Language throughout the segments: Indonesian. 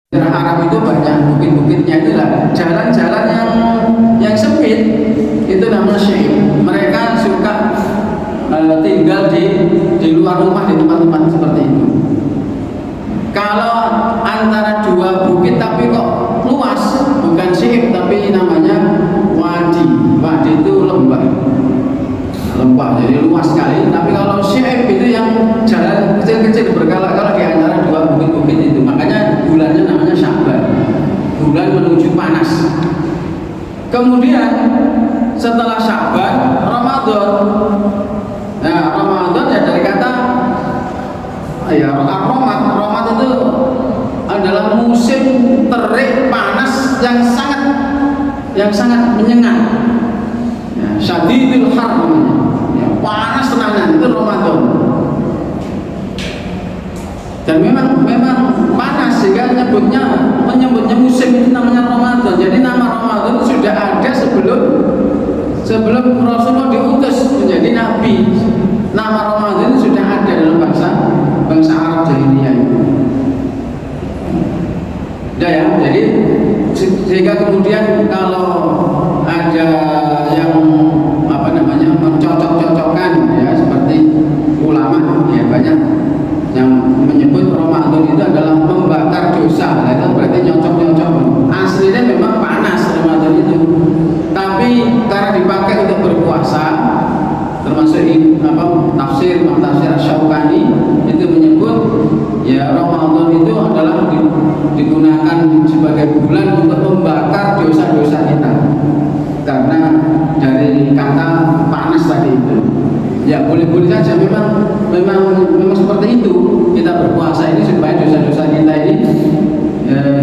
Daerah Arab itu banyak bukit-bukitnya, itulah jalan-jalan yang sempit, itu namanya syi'ib. Mereka suka tinggal di luar rumah, di tempat-tempat seperti itu. Kalau antara dua bukit tapi kok luas, bukan syi'ib tapi namanya wadi. Wadi itu lembah, jadi luas sekali. Tapi kalau syi'ib itu yang jalan kecil-kecil berkala-kala di antara dua bukit-bukit itu. Makanya bulannya namanya Sya'ban, bulan menuju panas. Kemudian setelah Sya'ban, Ramadan. Nah, Ramadan ya dari kata Ramadan itu adalah musim terik panas yang sangat menyengat. Ya, syadidul har namanya. Ya, panas tenanan itu Ramadan. Dan memang panas, sehingga menyebutnya musim itu namanya Ramadan. Jadi nama Ramadan itu sudah ada sebelum Rasulullah diutus menjadi nabi. Nama Ramadan itu sudah ada dalam bangsa Arab jahiliyah itu. Udah ya, jadi sehingga kemudian kalau ada yang mencocok-cocokkan ya, seperti ulama ya, banyak yang menyebut Ramadan itu adalah membakar dosa. Nah, itu berarti nyocok-nyocok. Aslinya memang panas Ramadan itu, tapi karena dipakai untuk berpuasa, termasuk tafsir Asy-Syaukani itu menyebut ya Ramadan itu adalah digunakan sebagai bulan untuk membakar dosa-dosa kita, karena dari kata panas tadi itu. Ya boleh-boleh saja, memang seperti itu. Kita berpuasa ini supaya dosa-dosa kita ini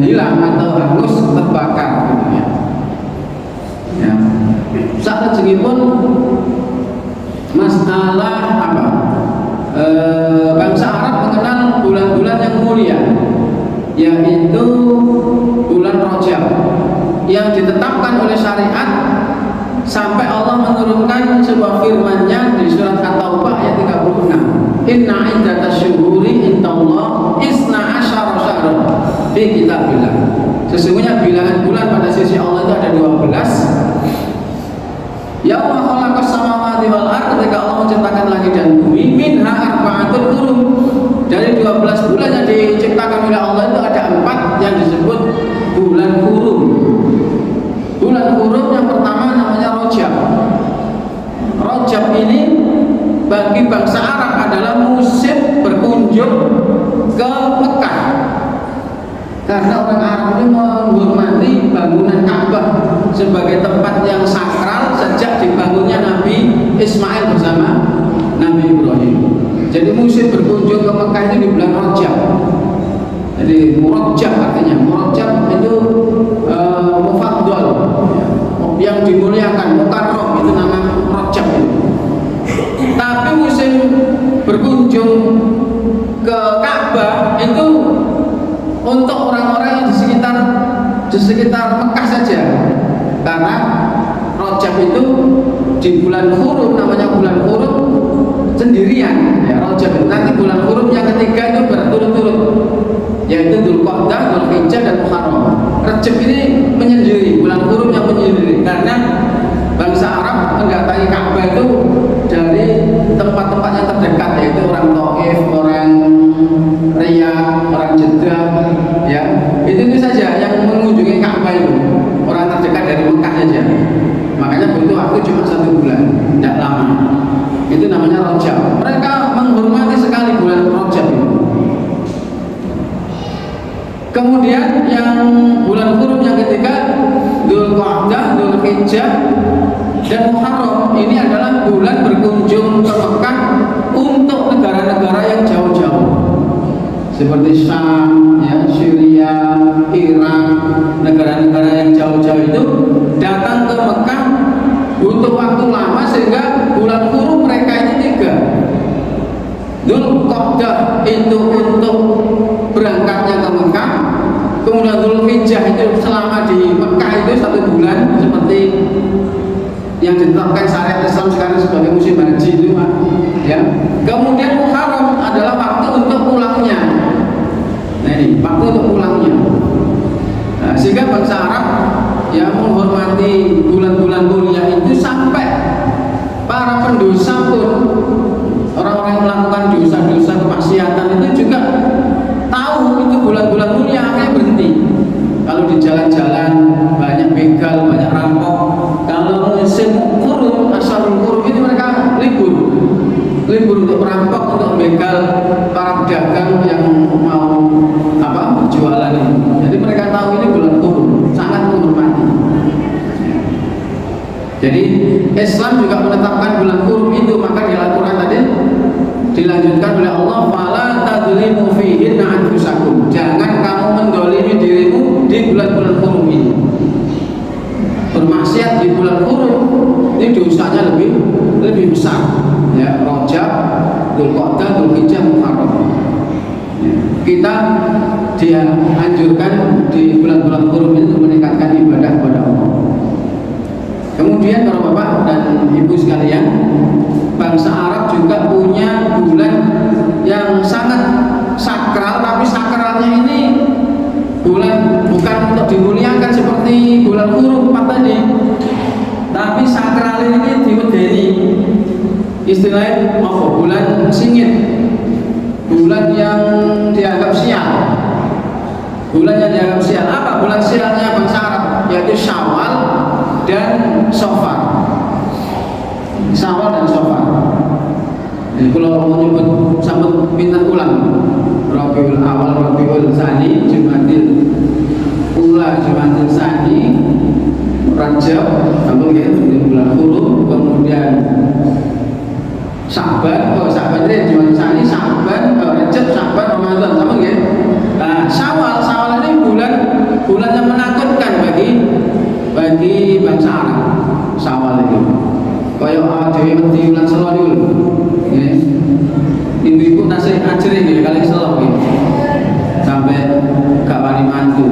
hilang atau hangus, terbakar gitu ya. Ya. Saat pun masalah bangsa Arab mengenal bulan-bulan yang mulia, yaitu bulan Rajab yang ditetapkan oleh syariat sampai Allah menurunkan sebuah firman-Nya di surat At-Taubah ayat 36. Inna iddatash syuhuri indallah isna asyara syahran fi kitabillah. Sesungguhnya bilangan bulan pada sisi Allah itu ada 12. Yauma khalaqas samawati wal ardh, ketika Allah menciptakan langit dan bumi, minha arba'atul hurum. Dari 12 bulan yang diciptakan oleh Allah itu ada 4 yang disebut bulan hurum. Bulan hurum yang pertama namanya Rajab. Rajab ini bagi bangsa Arab adalah musim berkunjung ke Mekah, karena orang Arab ini menghormati bangunan Ka'bah sebagai tempat yang sakral sejak dibangunnya Nabi Ismail bersama Nabi Ibrahim. Jadi musim berkunjung ke Mekah itu di bulan Rajab. Jadi Murajab artinya, Murajab itu mufaddal, yang dimuliakan, mukarram, itu nama Rajab itu. Tapi musim berkunjung ke Ka'bah itu untuk orang-orang yang di sekitar Mekah saja, karena Rajab itu di bulan hurum, namanya bulan hurum sendirian ya, Rajab itu. Nanti bulan hurum yang ketiga itu berturut-turut, yaitu Dzulqa'dah, Dzulhijjah dan Muharram. Rajab ini menyendiri, bulan hurum yang menyendiri, karena bangsa Arab mendatangi Ka'bah itu dari tempat-tempat yang terdekat, yaitu orang Taif, orang Riyadh, orang Jeddah ya. Itu saja yang mengunjungi Ka'bah itu, orang terdekat dari Mekah saja. Makanya butuh waktu cuma 1 bulan, tidak lama. Itu namanya Rajab. Mereka menghormati sekali bulan Rajab itu. Kemudian yang bulan hurum yang ketiga Dzulqa'dah, Dzulhijjah dan Muharram. Ini adalah bulan berkunjung ke Mekah untuk negara-negara yang jauh-jauh seperti Syam, ya, Syria, Irak. Negara-negara yang jauh-jauh itu datang ke Mekah butuh waktu lama, sehingga bulan hurum mereka ini 3. Dzulqa'dah itu untuk berangkatnya ke Mekah, kemudian Dzulhijjah itu selama di Mekah itu 1 bulan, seperti yang ditetapkan syariat Islam sekarang sebagai musim haji itu, ya. Kemudian Muharram adalah waktu untuk pulangnya. Nah ini waktu untuk pulangnya. sehingga bangsa Arab yang menghormati bulan-bulan mulia itu sampai para pendosa pun, orang-orang yang melakukan dosa-dosa kemaksiatan itu juga tahu itu bulan-bulan mulia, akhirnya berhenti. Kalau di jalan-jalan banyak begal, banyak rampok. Kalau musim kurun, asyarul kurun itu mereka libur untuk merampok, untuk begal para pedagang yang mau jualan ini. Jadi mereka tahu ini bulan kurun, sangat menghormati. Jadi Islam juga menetapkan bulan kurun itu, maka di Al-Quran tadi dilanjutkan oleh Allah, fala tadzlimu fihinna anfusakum, jangan kamu mendolimi dirimu di bulan-bulan kurun ini. Bermaksiat di bulan kurun ini dosanya lebih besar, ya. Rajab, Dzulqa'dah, Dzulhijjah, Muharram. Kita dianjurkan di bulan-bulan kurun itu meningkatkan ibadah kepada Allah. Kemudian para bapak dan ibu sekalian, bangsa Arab juga punya bulan yang sangat sakral, tapi sakralnya ini bulan bukan untuk dimuliakan seperti bulan kurun tadi, tapi sakral ini diwedeni. Istilahnya bulan singit, bulan yang dianggap sial. Bulan yang dianggap sial apa? Bulan sialnya bangsa Arab yaitu Syawal dan Safar. Syawal dan Safar. Jadi kalau mau nyebut sambut pinten ulang, Rabiul Awal, Rabiul Tsani, Jumadil Ula, Jumadil Tsani, Rajab, kemudian bulan Huruf, kemudian Sa'ban, Sa'ban ini Jumadil Tsani, Sa'ban, Rajab, Sa'ban, Ramadan, sama nggih. Nah, Syawal ini bulan yang menakutkan bagi bangsa Arab. Syawal itu kaya dhewe wedi bulan Selo niku. Nggih. Ibu-ibu tasih ajri nggih kali Selo nggih. Sampai gak wani mantu.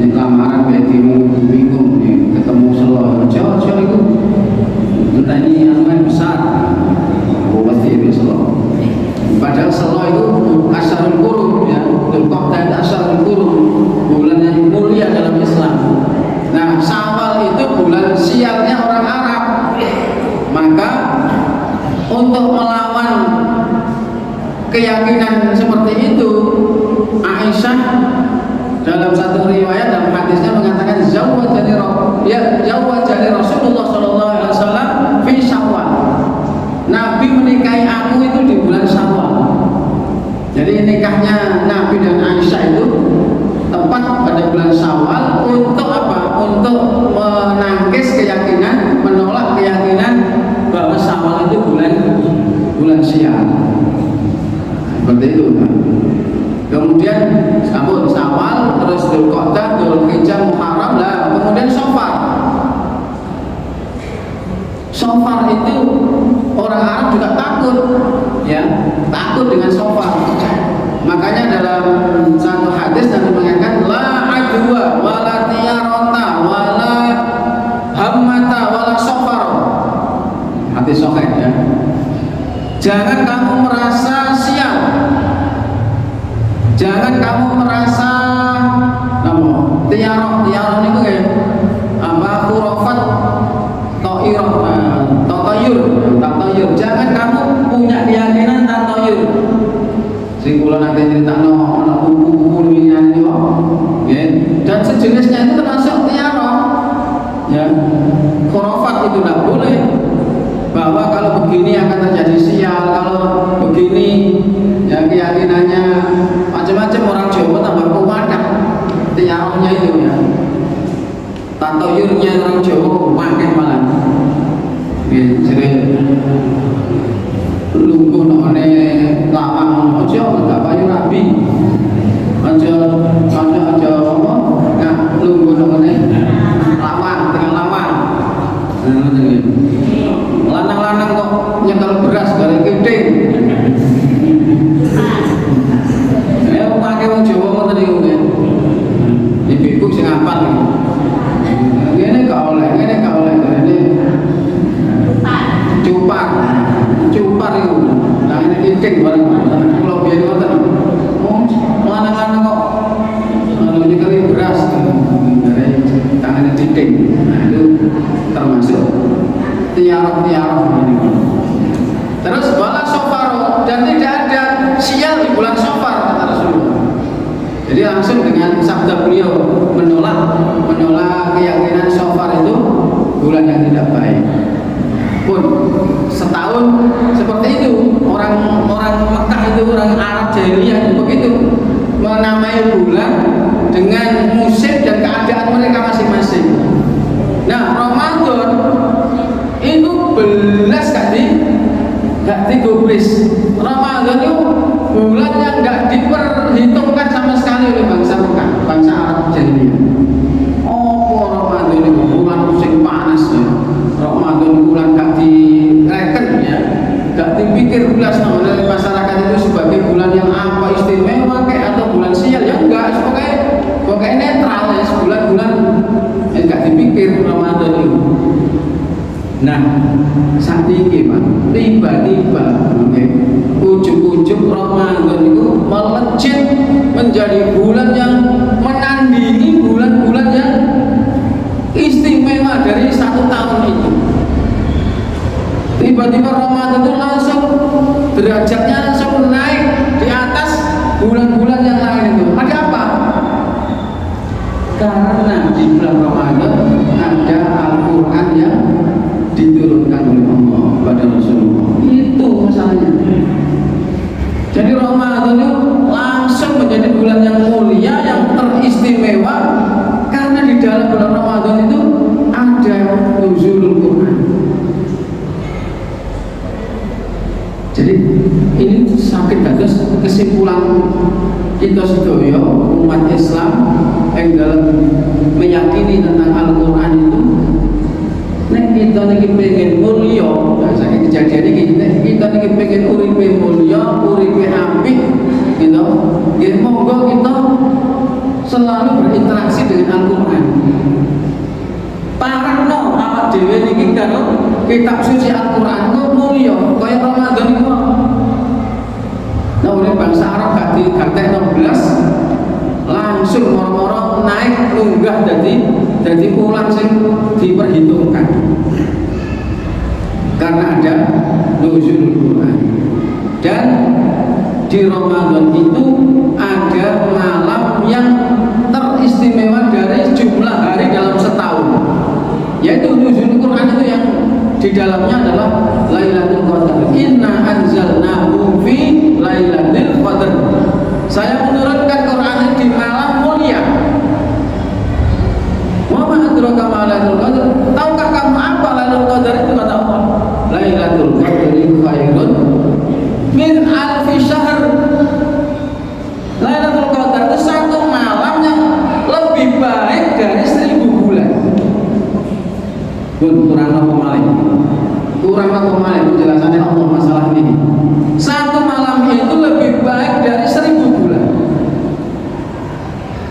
Nek lamaran bae bingung nih ketemu Selo. Aja iku. Enteni anu besar. Wedi iki Selo. Padahal Selo itu asyarul qurun, ya. Dzulqa'dah itu asyarul qurun, bulan yang mulia dalam Islam. Nah, Syawal itu bulan sialnya orang Arab. Maka untuk melawan keyakinan seperti itu, Aisyah dalam satu riwayat dalam hadisnya mengatakan zawwajani Rasulullah sallallahu alaihi wasallam fi Syawal. Nabi menikahi aku itu di bulan Syawal. Jadi nikahnya Nabi dan Aisyah itu tepat pada bulan Syawal. Untuk apa? Untuk menangkis keyakinan, menolak keyakinan bahwa Syawal itu bulan sial. Seperti itu. Kemudian Syawal, terus Dzulqa'dah, Dzulhijjah, Muharram, lah kemudian Safar. Safar itu orang Arab juga takut, ya, takut dengan Safar. Makanya dalam satu hadis Nabi mengatakan la adwa wala tiyarata wala hammata wala safar. Hadis sahih, ya. Jangan kamu merasa sial. Jangan kamu merasa tiarah niku kayak apa khurafat tatayur. Jangan kamu punya keyakinan tatayur. Sing kula nanti critakno ana buku-buku winane yo. Nggih. Dan sejenisnya itu termasuk tiarah. Ya. Khurafat itu tidak boleh. Bahwa kalau begini akan terjadi sial, kalau begini ya keyakinannya macam-macam. Orang Jawa tambah kuat tiarahnya itu, ya. Tatayurnya orang Jawa makin malah. Jadi lungguh none lawang aja gak payu rabi. Aja apa? Nah, lungguh none lawang, tengah lawang. Lanang-lanang kok nyekel beras bareng kiting. Ya pakai wong Jawa ngoten niku nggih. Ibu-ibu sing apal iki. Ngene gak oleh. Ini cupar itu. Nah ini kiting bareng. Kalau biyen ngoten. Lanang-lanang kok nyekel bahasanya titik. Nah, itu termasuk tiarah-tiarah ini. Terus wala sofaro, dan tidak ada sial di bulan Sofar kata Rasulullah. Jadi langsung dengan sabda beliau menolak keyakinan Sofar itu bulan yang tidak baik. Pun setahun seperti itu orang Mekah itu, orang Arab jahiliyah begitu menamai bulan dengan musim dan keadaan mereka masing-masing. Nah, Ramadan itu belas gak digubris. Ramadan itu bulan yang gak diperhitungkan sama sekali oleh bangsa Mekah, bangsa Arab jahiliyah. Oh, Ramadan itu bulan musim panas ya. Ramadan bulan gak direken ya, gak dipikir belas oleh masyarakat itu sebagai bulan yang apa istimewa kayak atau bulan sial ya enggak, pokoknya netral ya, bulan-bulan yang gak dipikir Ramadan itu. Nah, saat ini Pak, tiba-tiba ujung-ujung Ramadan itu melejit menjadi bulan yang menandingi bulan-bulan yang istimewa dari satu tahun itu. Tiba-tiba Ramadan itu langsung derajatnya langsung naik di atas bulan-bulan yang lain itu. Ada apa? Karena di bulan Ramadan ada Al-Quran yang diturunkan oleh Allah pada Rasulullah. Itu masalahnya. Jadi Ramadan itu langsung menjadi bulan yang mulia, yang teristimewa, karena di dalam bulan Ramadan itu ada nuzulul Quran. Jadi ini sakit bagus kesimpulan kita sedaya umat Islam yang dalam meyakini tentang Al-Quran itu. Nek kita niki pengen mulia, saking kejadian iki, nek kita niki pengen uripe mulia, uripe apik, gitu. Nggih monggo kita selalu berinteraksi dengan Al-Quran. Parahno awak dhewe niki karo kitab suci Al-Quran kok mulia kaya Ramadan iku. Nah, oleh bangsa Arab gak digatekno belas, langsung moro-moro naik lunggah jadi bulan sing diperhitungkan. Karena ada nuzulul Quran. Dan di Ramadan itu ada malam yang teristimewa dari jumlah hari dalam setahun, yaitu nuzulul Quran itu yang di dalamnya adalah Lailatul Qadar. Inna anzalnahu fi Lailatul Qadar. Saya menurunkan Quran di malam mulia. Wa ma adraka ma Lailatul Qadar? Tahukah kamu apa Lailatul Qadar itu? Kata Allah, Lailatul Qadri khairun min alfi syahr. Lailatul Qadar itu satu malam yang lebih baik dari 1000 bulan. Kurang apa malih penjelasannya Allah masalah ini. Satu malam itu lebih baik dari 1000 bulan.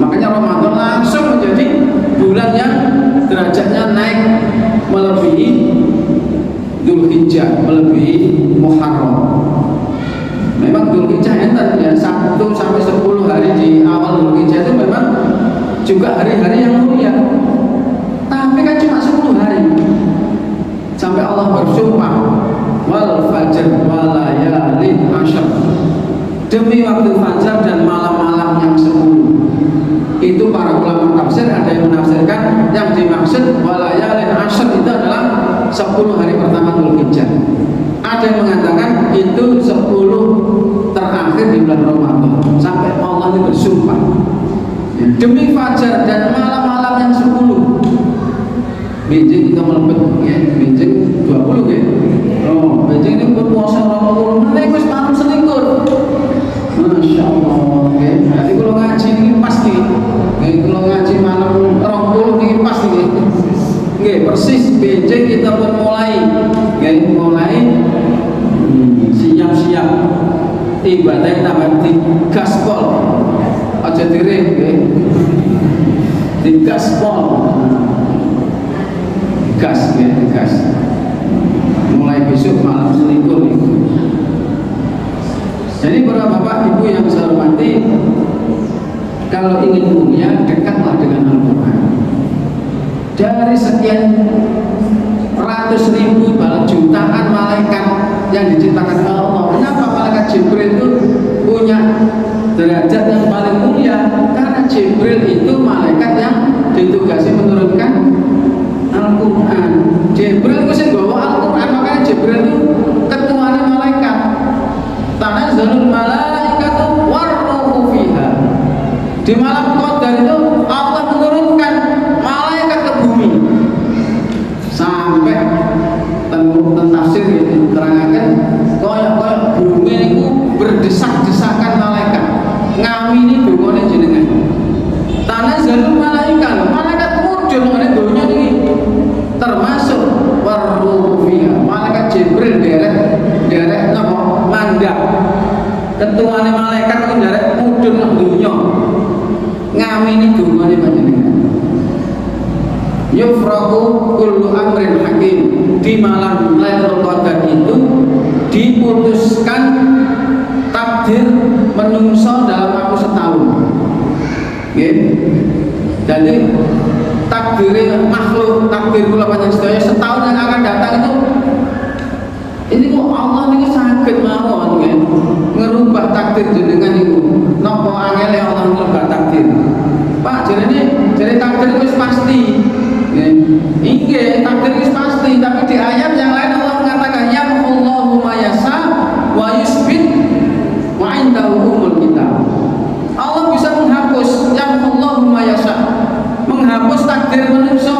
Makanya Ramadan langsung menjadi bulan yang derajatnya naik melebihi Dzulhijjah, melebihi Muharram. Memang Dzulhijjah enten ya, 1 sampai 10 hari di awal Dzulhijjah itu memang juga hari-hari yang mulia. Tapi kan cuma 10 hari. Sampai Allah bersumpah, wal fajr wal layalin asyr, demi waktu fajar dan malam-malam yang 10. Itu para ulama tafsir ada yang menafsirkan yang dimaksud wal layalin asyr itu adalah 10 hari pertama Dzulhijjah. Ada yang mengatakan itu 10 terakhir di bulan Ramadan. Sampai Allah itu bersumpah ya, demi fajar dan malam-malam yang 10. Benjing kita melebet ya, benjing 20 ya. Oh, benjing ini berpuasa Ramadan, nanti wis malam selingkuh. Masya Allah ya. Jadi kalau ngaji ini pasti, kalau ngaji malam 20 ini pasti ya. Nggih, persis benjing kita pun mulai siap-siap ibadah tambah di gaspol. Aja direm nggih. Di gaspol. Gas ya, gas. Mulai besok malam selingkuh nih. Jadi para bapak ibu yang saya hormati, kalau ingin mulia dekatlah dengan Al-Quran. dari sekian ratus ribu bahkan jutaan malaikat yang diciptakan oleh Allah, kenapa malaikat Jibril itu punya derajat yang paling mulia? Karena Jibril itu malaikat yang ditugasi menurunkan Al-Quran. Jibril itu sing bawa Al-Quran, makanya Jibril itu ketuanya malaikat. Tanazzalul malaikatu warruhu fiha. Di malam Qadar itu Allah menurunkan malaikat ke bumi. Sampai tafsir itu terangkan koyok bumi itu berdesak-desakan malaikat ngamini dongane jenengan. Tanazzalul malaikat mudhun ngene donya iki termasuk warruhu fiha. Malaikat Jibril derek napa mandhap ketuane malaikat itu derek mudhun nang donya ngamini dongane panjenengan. Yufraku kullu amrin hakim. Di malam Lailatul Qadar itu diputuskan takdir menungso dalam waktu setahun. Jadi takdir makhluk, takdir kula panjang sedaya setahun yang akan datang itu ini kok Allah ini sakit mawon ngerubah takdir jenengan itu. Napa angele Allah ngerubah takdir? Pak, jadi takdir itu pasti. Inggih, takdir itu pasti, tapi di ayat yang lain Allah mengatakan yamhullahu ma yasha wa yusbit wa indahu umul kitab. Allah bisa menghapus yamhullahu ma yasha, menghapus takdir manusia,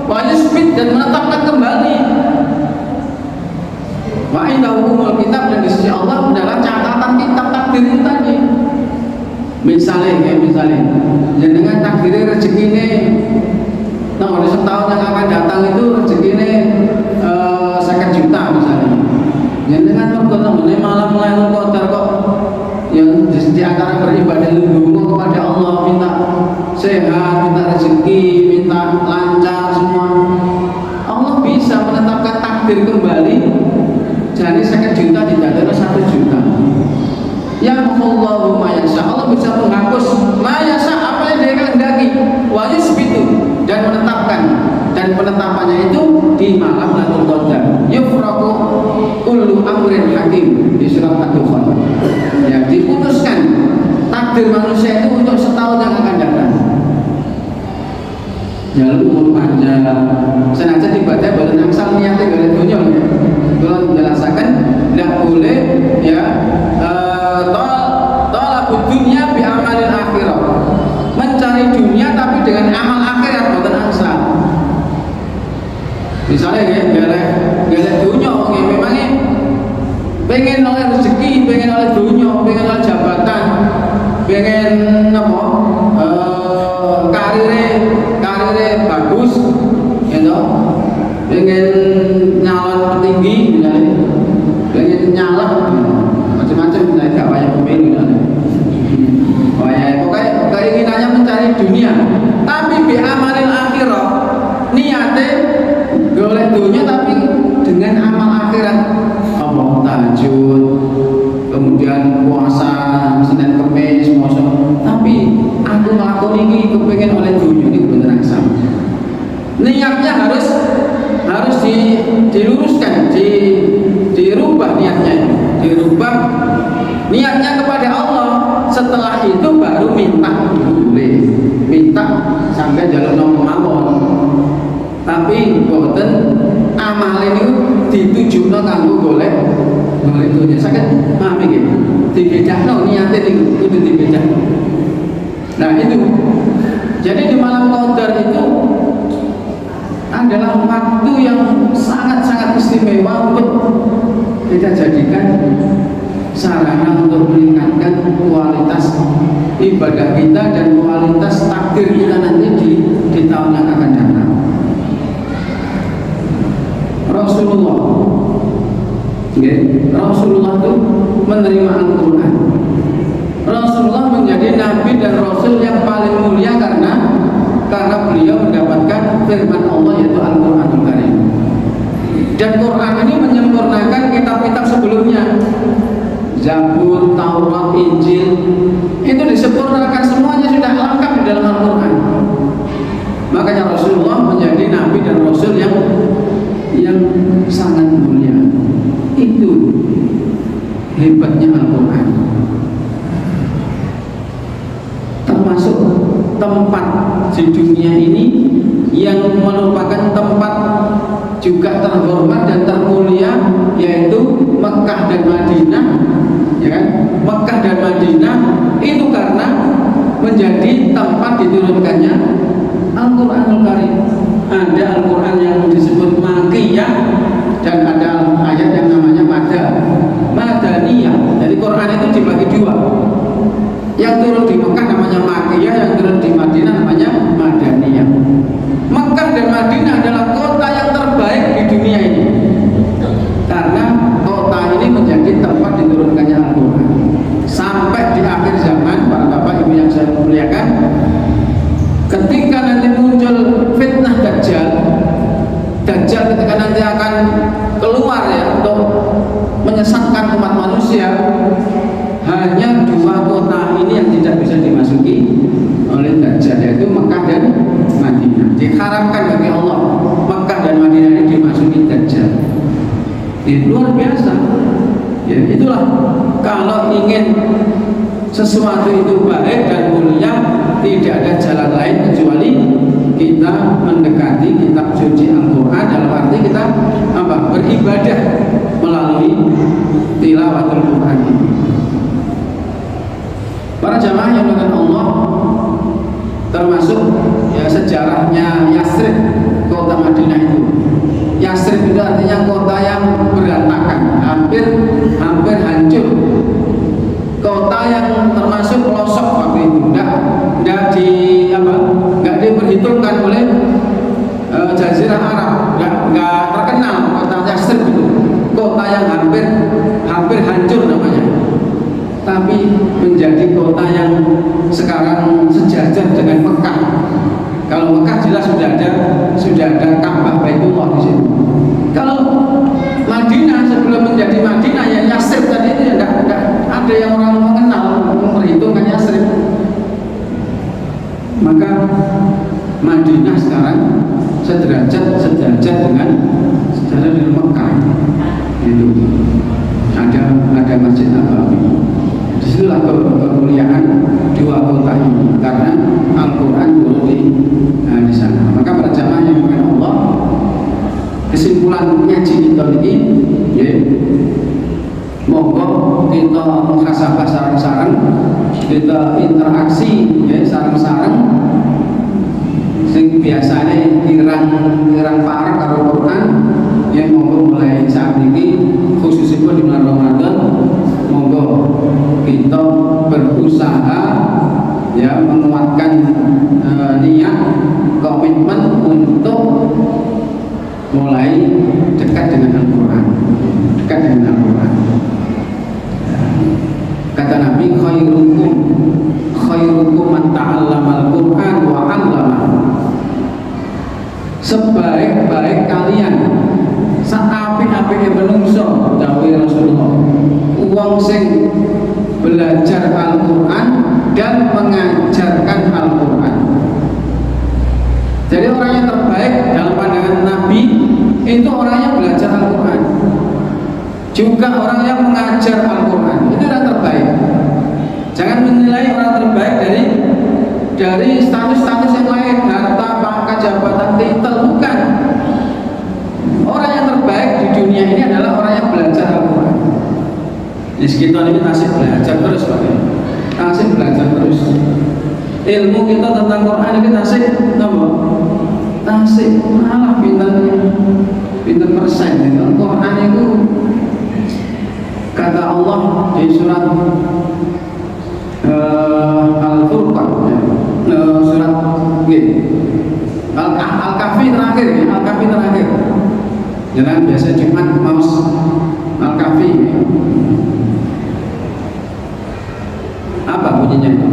wa yusbit dan menetapkan kembali. Wa indahu umul kitab, dan di sisi Allah adalah catatan kitab takdir itu tadi. Misalnya jenengan takdir rezeki ini di setahun yang akan datang itu rezekinya 50 juta misalnya. Jangan mergo malam Lailatul Qadar kok yang di antara beribadah lindungi kepada Allah, minta sehat, minta rezeki, minta lancar semua. Allah bisa menetapkan takdir kembali. Jadi 50 juta tidak ada 1 juta. Yang Allahu ma yasha, Allah bisa menghapus ma yasha apa yang Dia kehendaki, wa yusbitu dan menetapkan, dan penetapannya itu di malam Lailatul Qadar. Yufraku kullu amrin hakim di surat Ad-Dukhan. Ya, diputuskan takdir manusia itu untuk setahun yang akan datang. Jalur umur panjang. Senajan ibadah badan angsal niatnya golek dunya. Kalau menjelaskan tidak boleh ya tolak dunia bi amalil akhirah. Mencari dunia tapi dengan amal akhirat boten angsal. Misalnya golek dunya memangnya pengen oleh rezeki, pengen oleh dunia, pengen oleh jabatan, pengen apa? Karirnya bagus, gitu. Pengen nyalon petinggi, misalnya, pengen nyalon macam-macam, misalnya gak banyak pemilu, misalnya. Pokoknya keinginannya mencari dunia, tapi bi amalil akhirah, niatnya golek dunia tapi dengan amal akhirat. Allah tahajud, kemudian puasa Senin Kamis, tapi aku ngelakuin ini kepengen oleh dunia ini beneran sama. Niatnya harus diluruskan, dirubah niatnya kepada Allah. Setelah itu baru minta boleh, minta sampai jalur nomor. Tapi boten amal ini ditujukno kanggo golek dunia. Saged paham iki? Dibedakno niate niku kudu dibedakno. Nah, itu. Jadi di malam Qadar itu adalah waktu yang sangat-sangat istimewa untuk kita jadikan sarana untuk meningkatkan kualitas ibadah kita dan kualitas takdir kita nanti di tahun yang akan datang. Rasulullah itu menerima Al-Quran. Rasulullah menjadi nabi dan rasul yang paling mulia karena beliau mendapatkan firman Allah yaitu Al-Quranul Karim. Dan Quran ini menyempurnakan kitab-kitab sebelumnya. Zabur, Taurat, Injil itu disempurnakan, semuanya sudah lengkap di dalam Al-Quran. Makanya Rasulullah termasuk tempat di dunia ini yang merupakan tempat juga terhormat dan termulia, yaitu Mekah dan Madinah, ya kan? Mekah dan Madinah itu karena menjadi tempat diturunkannya Al-Quranul Karim. Ada Al-Quran yang disebut Makiyah dan ada ayat yang namanya Madaniyah. Jadi Quran itu dibagi dua. Yang turun di Mekah namanya Makiyah, yang turun di Madinah namanya Madaniyah. Mekah dan Madinah adalah kota yang terbaik di dunia ini, karena kota ini menjadi tempat diturunkannya Al-Quran. Sampai di akhir zaman, para bapak ibu yang saya muliakan, ketika nanti muncul fitnah Dajjal ketika nanti akan keluar ya untuk menyesatkan umat manusia, hanya dua kota ini yang tidak bisa dimasuki oleh Dajjal, yaitu Mekah dan Madinah. Diharamkan bagi Allah Mekah dan Madinah ini dimasuki Dajjal. Ini luar biasa. Ya, itulah kalau ingin sesuatu itu baik dan mulia, tidak ada jalan lain kecuali kita mendekati kitab suci Al-Quran, dalam arti kita beribadah melalui tilawatul Quran ini. Para jamaah yang dengan Allah, termasuk ya sejarahnya Yasrib, kota Madinah itu. Yasrib itu artinya kota yang berantakan, hampir hancur. Kota yang termasuk pelosok waktu itu, nggak diperhitungkan oleh Jazirah Arab, nggak terkenal kota Yasrib itu, kota yang hampir hancur namanya. Tapi menjadi kota yang sekarang sejajar dengan Mekah. Kalau Mekah jelas sudah ada Ka'bah Baitullah di situ. Kalau Madinah sebelum menjadi Madinah ya Yasrib tadi itu ya tidak ada yang orang mengenal, memperhitungkan Yasrib. Maka Madinah sekarang sejajar dengan Mekah. Itu ada Masjid Nabawi. Disitulah kemuliaan dua kota ini, karena Al-Quran turun di sana. Maka para jamaah yang dimuliakan Allah, kesimpulan ngaji kita ini, ya, monggo kita muhasabah sareng-sareng, kita interaksi, ya, sareng-sareng. Sing biasanya kirang parek karo Quran, ya monggo mulai saat ini, khususnya di bulan Ramadan, monggo kita berusaha ya menguatkan niat, komitmen untuk mulai dekat dengan Al-Quran, Kata Nabi, khairukum man ta'allama al-Quran wa 'allamahu. Sebaik-baik kalian, saapik-apike menungso, dawuh Rasulullah, wong sing belajar Al-Quran dan mengajarkan Al-Quran. Jadi orang yang terbaik dalam pandangan Nabi itu orang yang belajar Al-Quran, juga orang yang mengajar Al-Quran. Itu orang terbaik. Jangan menilai orang terbaik dari status-status yang lain, harta, pangkat, jabatan, titel, bukan. Orang yang terbaik di dunia ini adalah orang yang belajar Al-Quran. Di sekitar ini nasib belajar terus, Pak. Nasib belajar terus. Ilmu kita tentang Quran ini nasib malah pinter persen. Al-Quran itu kata Allah di surat Al-Furqan, surat Al-Kahfi terakhir. Jangan biasa Jumat maus Al-Kahfi. Apa bunyinya itu?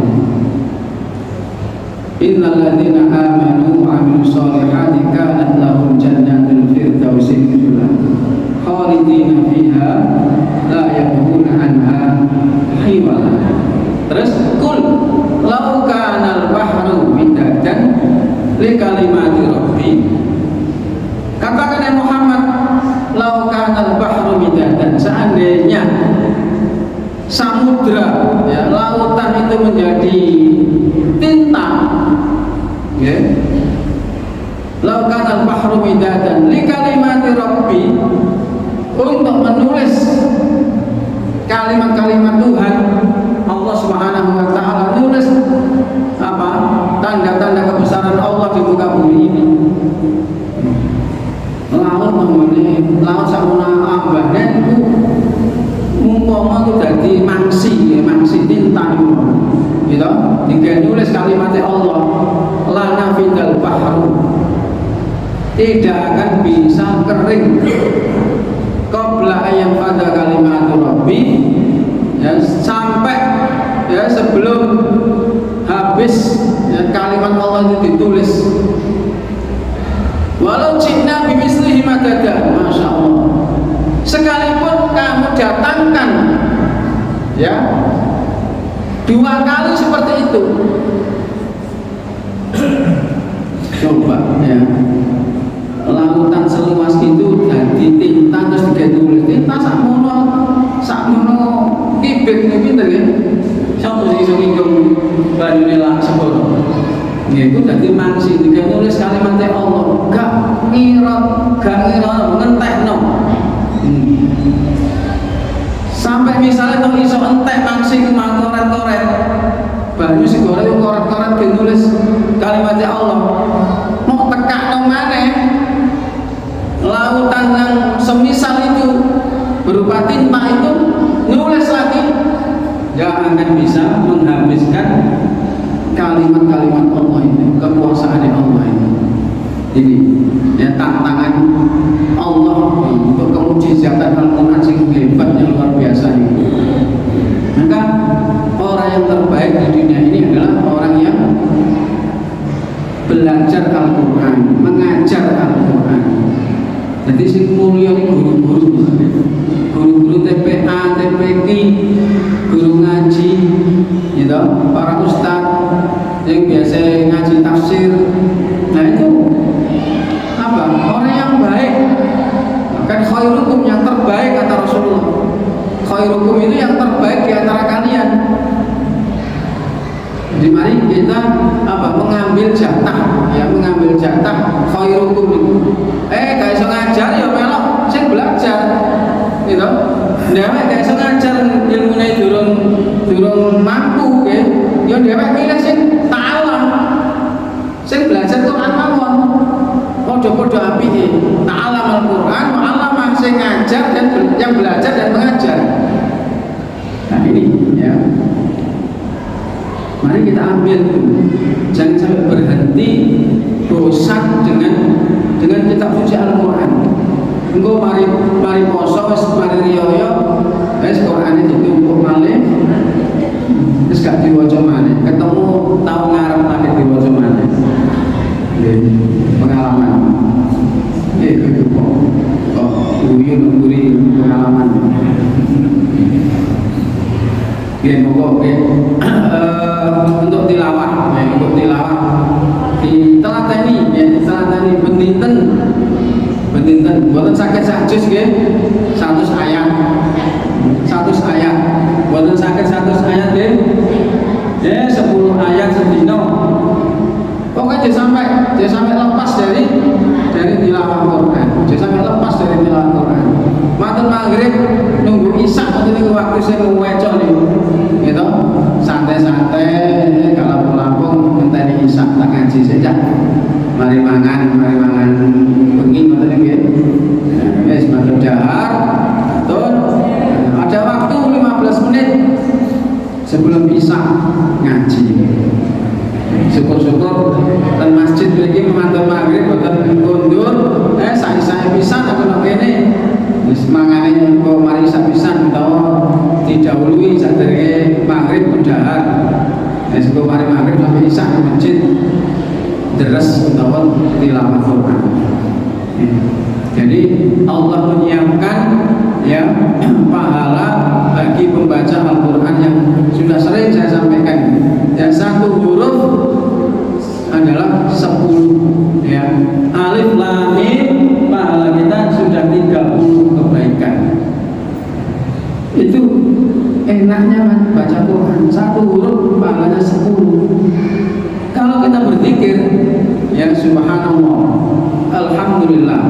Innal ladzina amanu wa 'amilus shalihati kanat lahum jannatul firdausi nuzula khalidina fiha la yabghuna anha hiwala. Terus kul law kana al-bahru midadan li kalimati rabbi. Katakan ya Muhammad, law kana al-bahru midadan, seandainya samudra, ya, lautan itu menjadi bahru midadan li kalimati rabbi, untuk menulis kalimat-kalimat Tuhan Allah Subhanahu wa taala, nulis apa? Tanda-tanda kebesaran Allah di muka bumi ini. Laut mengenai laut sakuna ambane itu mumpama itu dadi mangsi tinta gitu. Jika nulis kalimat Allah, lana fidal bahru, tidak akan bisa kering qabla ayam pada kalimat Rabbi, ya, sampai ya sebelum habis ya, kalimat Allah itu ditulis. Walau cina bimislihi madada, masya Allah, sekalipun kamu datangkan ya 2 kali seperti itu, coba ya, lautan seluas itu jadi tinta terus ditulis tinta sakmono kibet ini pinter ya, siapa sih iso ngitung banyune lah sepuluh. Ya itu jadi mangsi jika nulis kalimat Allah gak ngira ngentekno. Sampai misalnya kalau iso entek mangsi ku koret-koret, banyu si goreng koret-koret ge nulis kalimat Allah. Mau tekakno maneh lautan yang semisal itu berupa tinta itu nulis lagi, gak akan bisa menghabiskan kalimat-kalimat Allah ini, kekuasaan Allah ini. Ini ya tantangan Allah untuk kemujizatan Al-Quran yang hebatnya luar biasa ini. Maka orang yang terbaik di dunia ini adalah orang yang belajar Al-Quran, mengajar Al-Quran. Jadi si mulia ini guru-guru TPA, TPQ, guru ngaji, gitu, para ustadz yang biasa ngaji tafsir. Nah itu apa? Orang yang baik. Kan khairukum, yang terbaik kata Rasulullah. Khairukum itu yang terbaik di antara kalian. Jadi mari kita apa? Mengambil jatah, ya, mengambil jatah khairukum itu. Gak iso ngajar ya melok sing belajar. Gitu. Dhewek gak iso ngajar ilmune durung mampu nggih. Ya dhewek milih sing ta'alam. Sing belajar Quran mawon. Padha-padha apike. Ta'alam Al-Qur'an wa 'allama, sing ngajar dan yang belajar dan mengajar. Nah ini ya. Mari kita ambil dulu. Jangan sampai berhenti bosan dengan kitab suci Al-Quran. Engko mari poso wis mari riyo wis Qur'ane ditumpuk malih. Wis gak diwaca malih. Ketemu tau ngarep lagi diwaca malih. Pengalaman. Itu kok uyun-uyun pengalaman. Ya, untuk tilawah, ditelateni bendinten, buatan sakit sajus nggih, 100 ayat, buatan sakit 100 ayat nggih, ya 10 ayat sedino. Pokoknya dia sampai lepas dari tilawah Quran, dia sampai lepas dari tilawah Quran. Matur maghrib nunggu isya atau waktu saya ngewecok nih, gitu, santai-santai, kalau pulang ngenteni isya tak ngaji saja. Mari mangan bengi ngoten nggih. Wis matur dahar, atur. Ada waktu 15 menit sebelum isya ngaji. Syukur-syukur dan masjid mriki memantau maghrib boten kondur, sae-sae pisan aku kene. Wis mangane kok mari sak pisan utawa didahului sadurunge maghrib mendahar. Wis kok mari maghrib sampai isya di masjid deres utawa tilawah Quran. Jadi Allah menyiapkan ya pahala bagi pembaca Al-Quran yang sudah sering saya sampaikan. Yang satu huruf adalah 10 ya. Alif lam mim pahala kita sudah 30 kebaikan. Itu enaknya baca Quran, satu huruf pahalanya 10. Kalau kita berzikir ya subhanallah, alhamdulillah, alhamdulillah,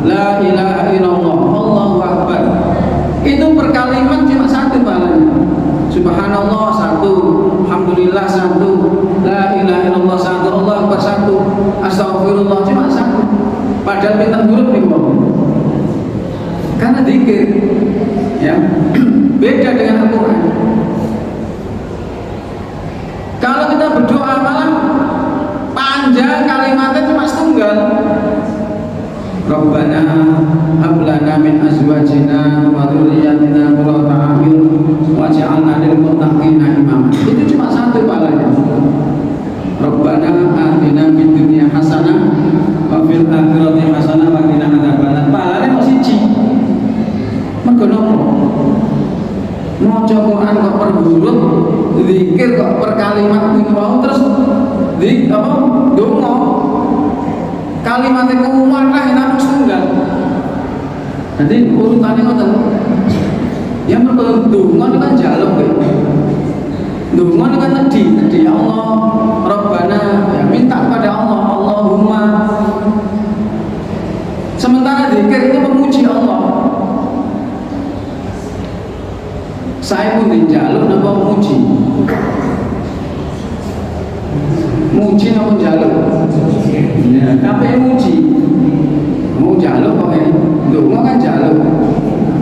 la ilaha illallah, Allahu akbar. Itu per kalimat cuma satu pahalanya. Subhanallah satu, alhamdulillah satu, la ilaha illallah satu, Allahu akbar satu, astagfirullah cuma satu. Padahal bintang huruf nih kok. Karena zikir, ya beda dengan Al-Quran. Kalau kita berdoa malah panjang kalimatnya cuma setunggal. Rabbana hab lana min azwajina wa dzurriyyatina qurrata a'yun waj'alna lil muttaqina imama. Itu cuma satu pahalanya. Rabbana atina fid dunya hasanah wa fil akhirati hasanah wa qina adzabannar. Pahalanya mesti siji. Mergo nopo? Maca Quran kok per huruf, zikir kok per kalimat niku wae terus donga. Kalimatnya kuwatah namung setunggal. Jadi urutannya ngoten. Ya mergo donga niku kan njaluk nggih. Donga niku kan nedhi ya Allah, Rabbana, ya minta kepada Allah, Allahumma. Sementara zikir itu memuji Allah. Saya pun njaluk napa muji? Muji napa njaluk? Ya, kabeh muji. Mau njaluk kok ya. Ndonga kan njaluk.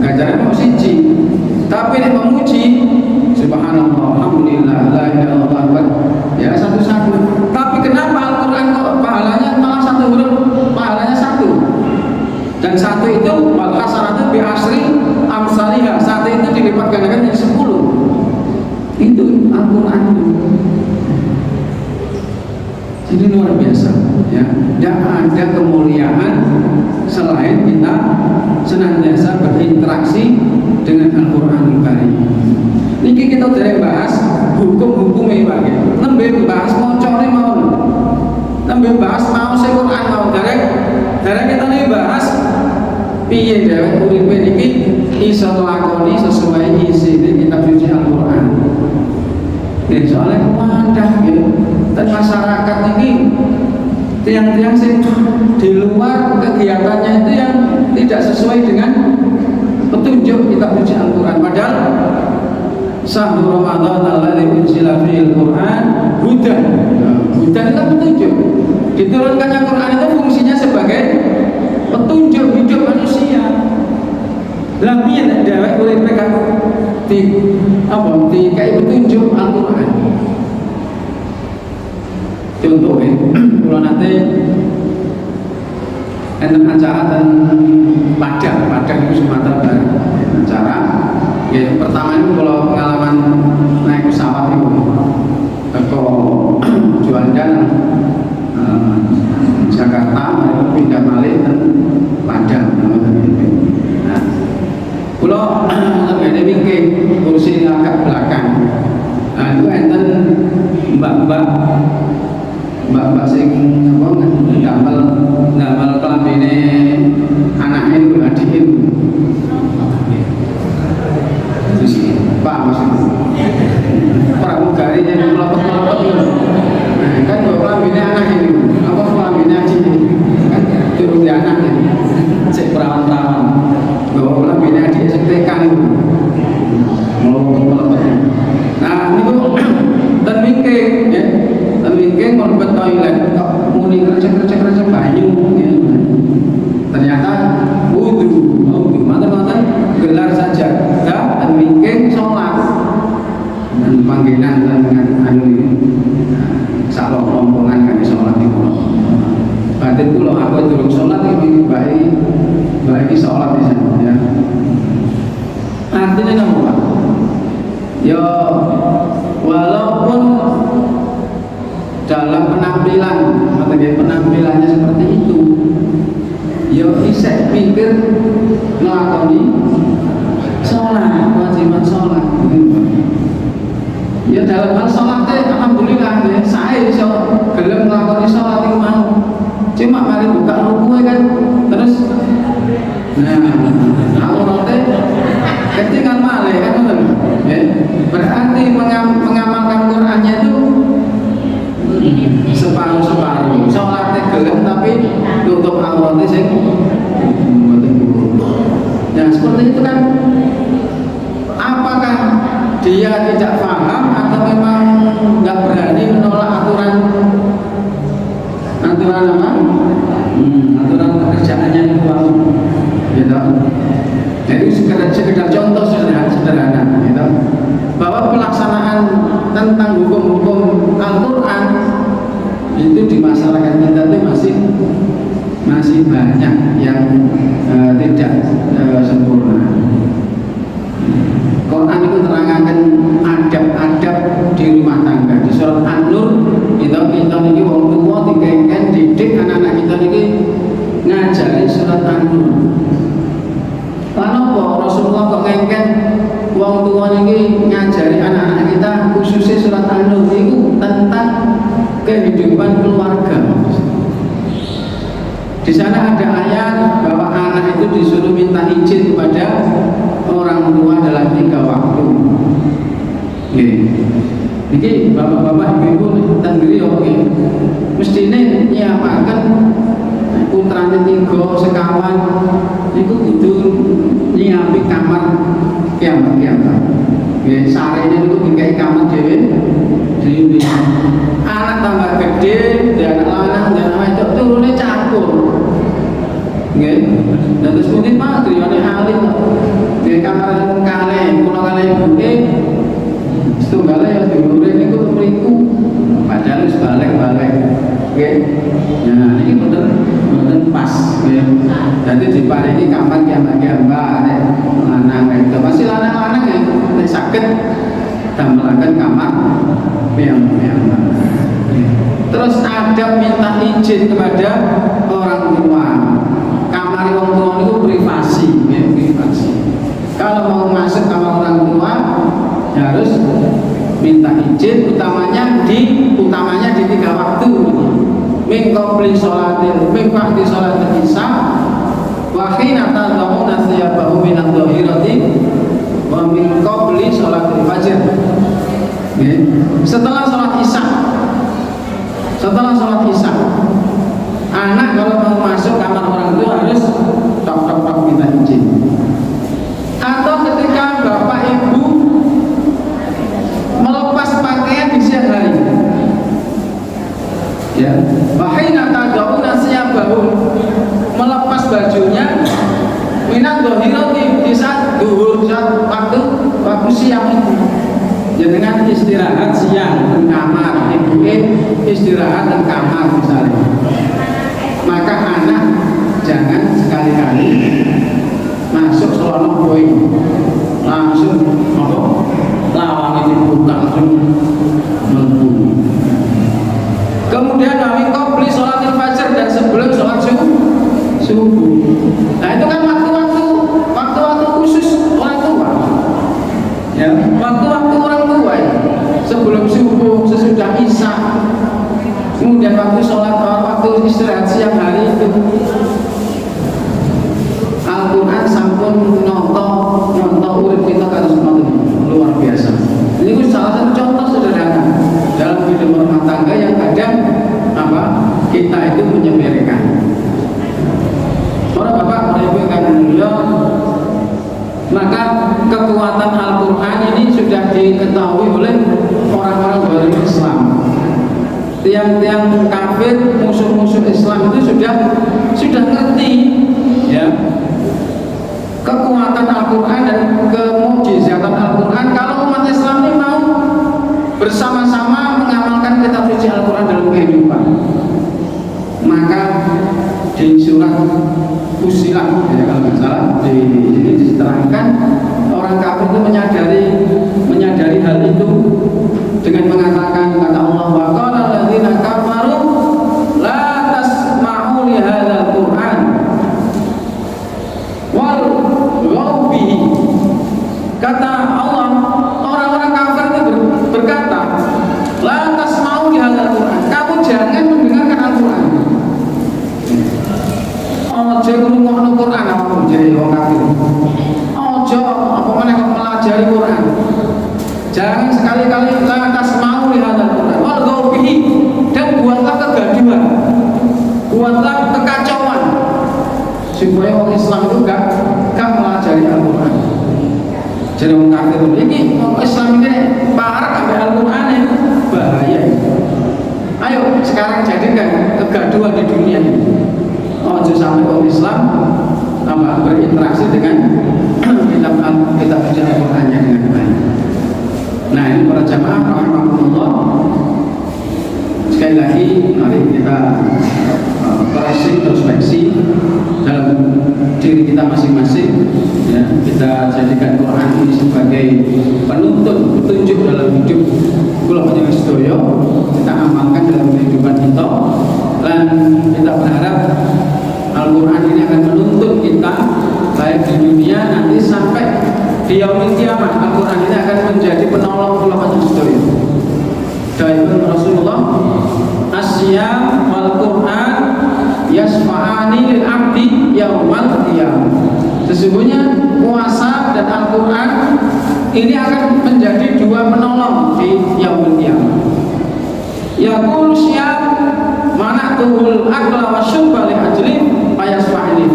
Ganjarane mung siji. Tapi nek memuji, subhanallah, alhamdulillah, la ilaha illallah, ya satu-satu. Tapi kenapa Al-Qur'an kok pahalanya malah satu huruf, pahalanya satu? Dan satu itu wal hasanatu bi asri amsalihha. Satu itu dilipat gandakan jadi 10. Itu Al-Quran itu. Jadi luar biasa, ya. Tidak ada kemuliaan selain kita senantiasa berinteraksi dengan Al-Quran Karim. Niki kita dari bahas hukum-hukumnya Pak. Nembe bahas mocore mau, nembe bahas mau Quran mau dari kita nih bahas piye dhewek uripe niki iso nglakoni sesuai isi kitab suci Al-Qur'an. Nek soalnya wadah gitu, dan masyarakat ini tiang-tiang sing di luar kegiatannya itu yang tidak sesuai dengan petunjuk kitab suci Al-Qur'an. Padahal Syahrul Ramadan alladzi unzila fihil Qur'an hudan. Hudan itu petunjuk. Diturunkannya Quran itu fungsinya sebagai petunjuk hidup manusia. Lah piye nek dhewek urip dikai petunjuk Al-Qur'an. Contohnya, kalau nanti enten acara dan Padang itu Sumatera Barat. Acara, ya pertama itu kalau pengalaman naik pesawat itu, kalau Juanda Jakarta, pindah Malih dan Padang. Nah, kalau ada bingkai kursi agak belakang, nah itu enten mbak-mbak sing apa ngambil kelambine anaknya itu hadirin. Terus Pak maksudnya pramugari yang melopot-melopot itu. Nah, kan bawa kelambine anak ini. Apa kelambine aji ini? Kan turun di anak ini. Cek perawan-perawan. Bawa kelambine aji sektekan itu. Melopot-melopot. Nah, ini kok dan mingke ya. Dan mingke melopot toilet kok muni kerja banyu ya. Ternyata wudu mata-mata gelar saja dan mingke sholat dan panggilan dengan anu ini salok rombongan kan sholat itu batin itu loh aku turun sholat ini baik sholat di sana ya. Artinya apa Pak? Ya walaupun dalam penampilannya seperti itu, ya isek pikir ngelakoni sholat, kewajiban sholat. Ya dalam hal sholatnya alhamdulillah ya, saya bisa gelem ngelakoni sholat itu mau. Cuma mari buka ruku kan, terus auratnya ketinggalan malah kan ya. Berarti mengamalkan Qur'annya itu separuh sholatnya gelem tapi tapi tutup auratnya sing nah seperti itu kan. Apakah dia tidak paham atau memang nggak berani menolak aturan apa? Aturan pekerjaannya itu gitu. Jadi sekedar contoh sederhana gitu. Bahwa pelaksanaan tentang hukum-hukum Al-Quran itu di masyarakat kita itu masih banyak yang tidak sempurna. Quran itu terangkan adab-adab di rumah tangga. Di surat An-Nur kita ini wong tua dikengken didik anak-anak kita ini ngajari surat An-Nur. Kenapa Rasulullah kok ngengken wong tua ini ngajari anak-anak kita khususnya surat An-Nur itu tentang kehidupan keluarga. Di sana ada ayat bahwa anak itu disuruh minta izin kepada orang tua dalam 3 waktu. Jadi bapak-bapak ibu-ibu tanggiri oke. Mestine nyiapaken putrane 3 sekawan niku kudu nyiapi kamar kiamat. Nggih, sarene niku dikai kamar dhewe. Anak tambah gede, dan anak lanang dan anak wedok turune campur. Nggih. Dan terus pundi Pak driyane alit. Nggih kamar kalih, kula kalih ibuke setunggale ya diurure niku mriku. Padahal wis balik-balik. Nggih. Nah, niki mboten pas nggih. Dadi diparingi kamar kiambak-kiambak nek lanang wedok. Masih lanang-lanang ya nek saged damelaken kamar piyambak-piyambak. Terus adab minta izin kepada orang tua. Kamar orang tua itu privasi, ya, privasi. Kalau mau masuk kamar orang tua harus minta izin, utamanya di 3 waktu. Min qabli sholatil, min ba'di sholatil isya, wa hina tad'una thiyabahu min adh-dhahirati, wa min qabli sholatil fajr. Setelah sholat isya, anak kalau mau masuk kamar orang tua harus tok minta izin. Atau ketika bapak ibu melepas pakaian di siang hari, ya, wahina tad'una thiyabahu, melepas bajunya minat dohiroti di saat duhur, saat waktu siang itu. Dengan istirahat siang di kamar, ibu istirahat di kamar misalnya. Maka anak jangan sekali-kali masuk selonok boy, langsung lawang ini buka langsung melbu. Kemudian kami beli sholat fajar dan sebelum sholat subuh. Nah itu kan waktu-waktu khusus orang tua. Ya, waktu-waktu orang tua ya. Sebelum subuh, sesudah isya, kemudian waktu sholat, waktu istirahat siang hari itu. Al-Quran sampun nyontoh urip kita kan semuanya luar biasa. Ini salah satu contoh sederhana dalam hidup rumah tangga yang kadang kita itu menyepelekan. Para bapak, para ibu yang mulia, maka kekuatan Al-Quran ini sudah diketahui oleh orang-orang baru Islam. Tiang-tiang kafir, musuh-musuh Islam itu sudah ngerti, ya, kekuatan Al-Quran dan kemukjizatan Al-Quran. Kalau umat Islam ini mau bersama-sama mengamalkan kitab suci Al-Quran dalam kehidupan, maka di surat Fussilat, ya, kalau nggak salah, di sini diterangkan orang kafir itu menyadari hal itu dengan mengatakan kata Allah, wa qala alladziina kafaru la tasma'u li hadzal Qur'an wal ghaw bihi. Kata Allah, orang-orang kafir itu berkata, la tasma'u li hadzal Qur'an, kamu jangan mendengarkan Al-Quran. Ojo ngrungokno Quran apa jadi wong kafir. Ojo apa meneh melajari Quran. Jangan sekali-kali lantas mau lihat Al-Quran. Wal ghaubihi, dan buatlah kegaduhan. Buatlah jadikan kegaduhan di dunia ini. Ojo sampai orang Islam berinteraksi dengan kitab suci Al-Qur'annya dengan baik. Nah, ini para jamaah rahimahumullah. Sekali lagi mari kita koreksi introspeksi dalam diri kita masing-masing, ya. Kita jadikan Quran ini sebagai penuntun petunjuk dalam hidup kula panjenengan sedaya, kita amalkan dalam kehidupan kita, dan kita berharap Al-Quran ini akan menuntun kita baik di dunia nanti sampai di yaumil kiamah. Al-Quran ini akan menjadi penolong kula panjenengan sedaya. Dawuh Rasulullah, "Asyam wal Quran yasfa'ani lil 'abdi yaumal qiyamah." Sesungguhnya puasa dan Al-Quran ini akan menjadi dua penolong di yaumil qiyamah. Yaqul syam mana'tuhul akla wa syurba li ajli fayasfa'ani.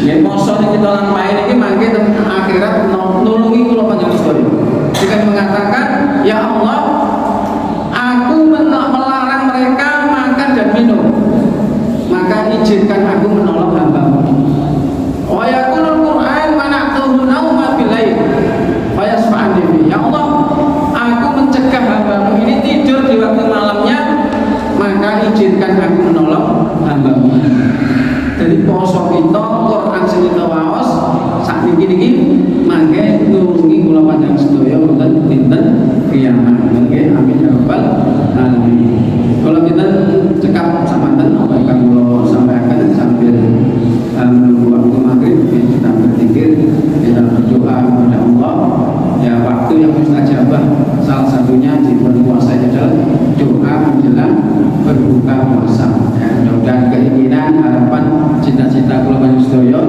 Yen poso iki kita lampahi iki mangke teng akhirat nulungi kula panjenengan sedaya. Dengan mengatakan, "Ya Allah, aku melarang mereka makan dan minum, maka izinkan aku menolong hamba-Mu." Wa yaqulul Qur'an mana'tuhu nauma bilail fayasfa'ani. Ya Allah, aku mencegah hamba-Mu ini tidur di waktu malamnya, maka izinkan aku menolong hamba-Mu. Jadi poso kita, Quran sing kita waos sak niki mangke nulungi kula panjenengan sedaya wonten dinten kiamat. Mangke amin ya rabbal alamin. Kalau kita cekap samanten apa ingkang kula sampaikan sambil menunggu waktu maghrib, kita berzikir, kita berdoa kepada Allah. Ya, waktu yang mustajabah salah satunya di bulan puasa adalah doa menjelang berbuka puasa. Ya, mudah-mudahan keinginan, harapan, cita-cita kula panjenengan sedaya